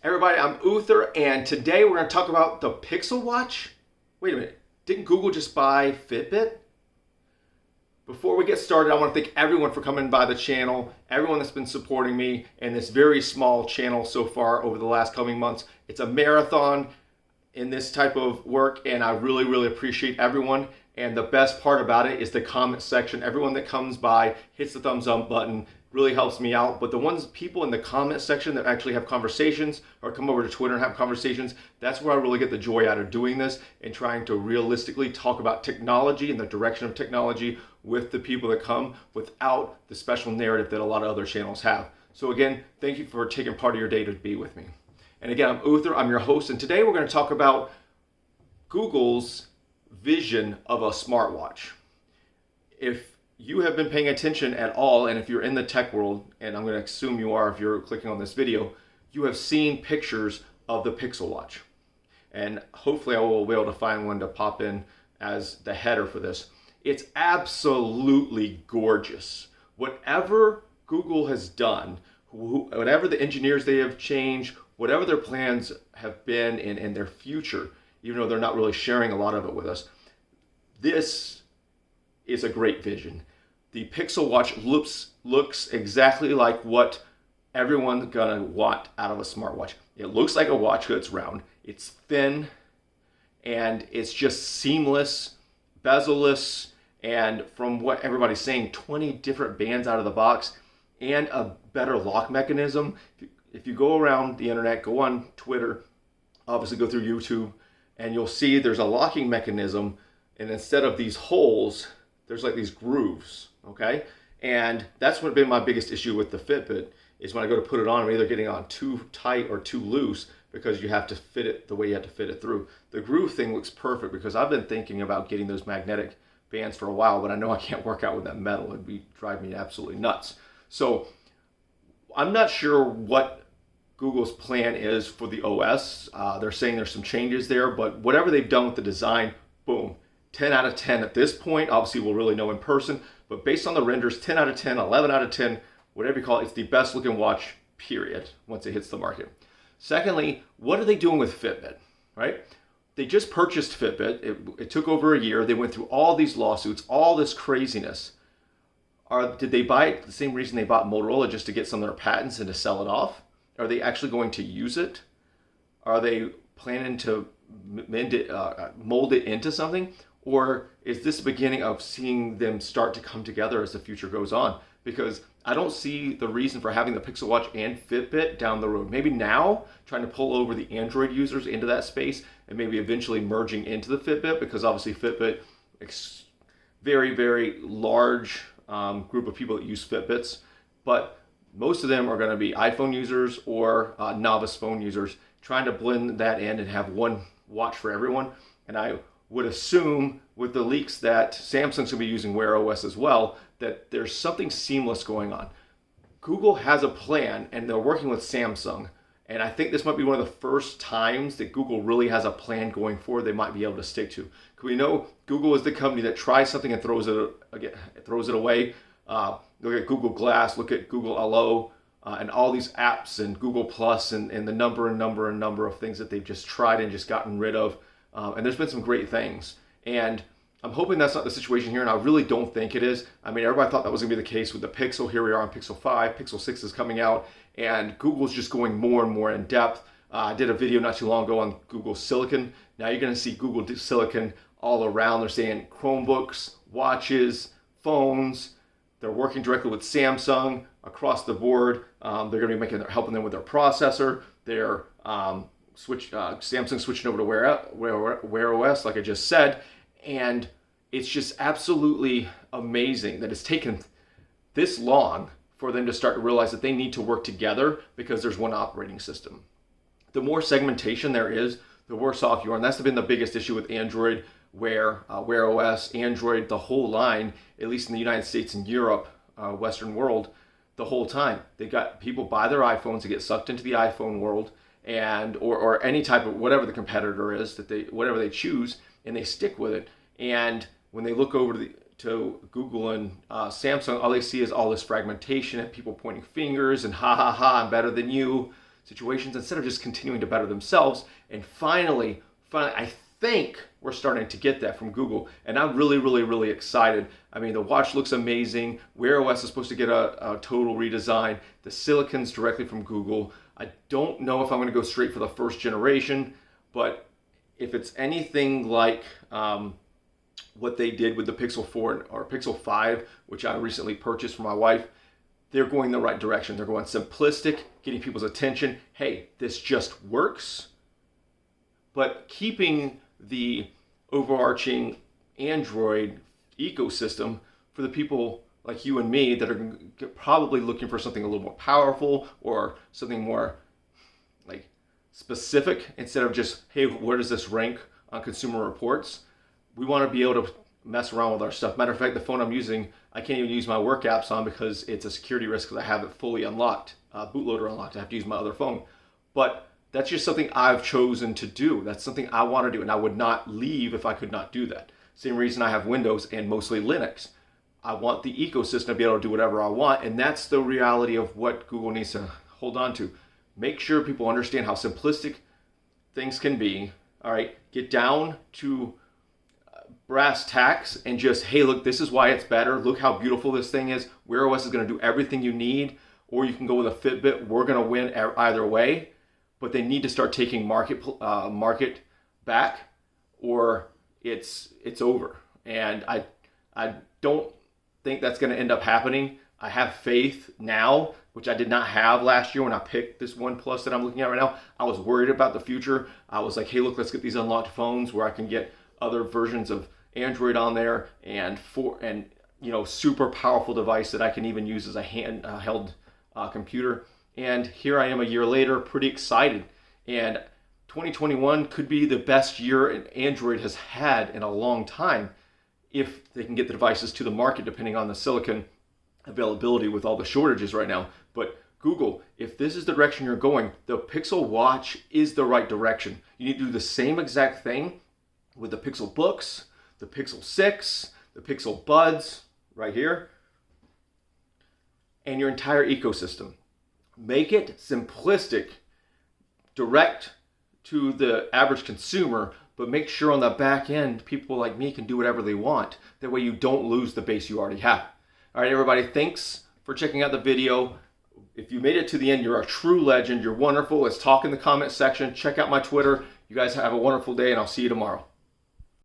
Everybody, I'm Uther, and today we're going to talk about the Pixel Watch. Wait a minute, didn't Google just buy Fitbit? Before we get started, I want to thank everyone for coming by the channel, everyone that's been supporting me in this very small channel so far over the last coming months. It's a marathon in this type of work, and I really appreciate everyone. And the best part about it is the comment section. Everyone that comes by hits the thumbs up button, really helps me out. But the people in the comment section that actually have conversations or come over to Twitter and have conversations, that's where I really get the joy out of doing this and trying to realistically talk about technology and the direction of technology with the people that come without the special narrative that a lot of other channels have. So again, thank you for taking part of your day to be with me. And again, I'm Uther, I'm your host, and today we're going to talk about Google's vision of a smartwatch. If you have been paying attention at all, and if you're in the tech world, and I'm going to assume you are if you're clicking on this video, you have seen pictures of the Pixel Watch. And hopefully I will be able to find one to pop in as the header for this. It's absolutely gorgeous. Whatever Google has done, whatever the engineers they have changed, whatever their plans have been in their future, even though they're not really sharing a lot of it with us, this is a great vision. The Pixel Watch looks exactly like what everyone's gonna want out of a smartwatch. It looks like a watch, it's round, it's thin, and it's just seamless, bezel-less, and from what everybody's saying, 20 different bands out of the box, and a better lock mechanism. If you go around the internet, go on Twitter, obviously go through YouTube, and you'll see there's a locking mechanism, and instead of these holes, there's like these grooves, okay? And that's what been my biggest issue with the Fitbit, is when I go to put it on, I'm either getting on too tight or too loose because you have to fit it the way you have to fit it through. The groove thing looks perfect because I've been thinking about getting those magnetic bands for a while, but I know I can't work out with that metal. It'd drive me absolutely nuts. So I'm not sure what Google's plan is for the OS. They're saying there's some changes there, but whatever they've done with the design, boom, 10 out of 10 at this point. Obviously, we'll really know in person, but based on the renders, 10 out of 10, 11 out of 10, whatever you call it, it's the best looking watch, period, once it hits the market. Secondly, what are they doing with Fitbit, right? They just purchased Fitbit. It took over a year. They went through all these lawsuits, all this craziness. Did they buy it the same reason they bought Motorola, just to get some of their patents and to sell it off? Are they actually going to use it? Are they planning to mold it into something? Or is this the beginning of seeing them start to come together as the future goes on? Because I don't see the reason for having the Pixel Watch and Fitbit down the road. Maybe now, trying to pull over the Android users into that space and maybe eventually merging into the Fitbit, because obviously Fitbit, very large group of people that use Fitbits, but most of them are going to be iPhone users or novice phone users, trying to blend that in and have one watch for everyone. And I would assume with the leaks that Samsung's going to be using Wear OS as well, that there's something seamless going on. Google has a plan, and they're working with Samsung. And I think this might be one of the first times that Google really has a plan going forward they might be able to stick to. Because we know Google is the company that tries something and throws it away. Look at Google Glass, look at Google Allo, and all these apps, and Google Plus, and the number of things that they've just tried and just gotten rid of. And there's been some great things. And I'm hoping that's not the situation here, and I really don't think it is. I mean, everybody thought that was going to be the case with the Pixel. Here we are on Pixel 5, Pixel 6 is coming out, and Google's just going more and more in depth. I did a video not too long ago on Google Silicon. Now you're going to see Google Silicon all around. They're saying Chromebooks, watches, phones. They're working directly with Samsung across the board. They're going to be helping them with their processor. They're Samsung switching over to Wear OS, like I just said, and it's just absolutely amazing that it's taken this long for them to start to realize that they need to work together because there's one operating system. The more segmentation there is, the worse off you are, and that's been the biggest issue with Android, Wear OS, Android, the whole line, at least in the United States and Europe, Western world, the whole time. They got people buy their iPhones to get sucked into the iPhone world, and or any type of whatever the competitor is whatever they choose, and they stick with it. And when they look over to Google and Samsung, all they see is all this fragmentation and people pointing fingers and ha ha ha, I'm better than you. situations instead of just continuing to better themselves. And finally, I think we're starting to get that from Google, and I'm really excited. I mean, the watch looks amazing. Wear OS is supposed to get a total redesign. The silicon's directly from Google. I don't know if I'm going to go straight for the first generation, but if it's anything like what they did with the Pixel 4 or Pixel 5, which I recently purchased for my wife, they're going the right direction. They're going simplistic, getting people's attention. Hey, this just works, but keeping the overarching Android ecosystem for the people like you and me that are probably looking for something a little more powerful or something more like specific instead of just, hey, where does this rank on Consumer Reports? We want to be able to mess around with our stuff. Matter of fact, the phone I'm using, I can't even use my work apps on because it's a security risk because I have it fully unlocked, bootloader unlocked. I have to use my other phone. But that's just something I've chosen to do. That's something I want to do, and I would not leave if I could not do that. Same reason I have Windows and mostly Linux. I want the ecosystem to be able to do whatever I want, and that's the reality of what Google needs to hold on to. Make sure people understand how simplistic things can be. All right, get down to brass tacks and just, hey, look, this is why it's better. Look how beautiful this thing is. Wear OS is going to do everything you need, or you can go with a Fitbit. We're going to win either way, but they need to start taking market back, or it's over. And I don't think that's going to end up happening. I have faith now, which I did not have last year when I picked this OnePlus that I'm looking at right now. I was worried about the future. I was like, hey, look, let's get these unlocked phones where I can get other versions of Android on there and super powerful device that I can even use as a handheld computer. And here I am a year later, pretty excited. And 2021 could be the best year Android has had in a long time if they can get the devices to the market, depending on the silicon availability with all the shortages right now. But Google, if this is the direction you're going, the Pixel Watch is the right direction. You need to do the same exact thing with the Pixel Books, the Pixel 6, the Pixel Buds, right here, and your entire ecosystem. Make it simplistic, direct to the average consumer, but make sure on the back end, people like me can do whatever they want. That way you don't lose the base you already have. All right, everybody, thanks for checking out the video. If you made it to the end, you're a true legend. You're wonderful. Let's talk in the comment section. Check out my Twitter. You guys have a wonderful day, and I'll see you tomorrow.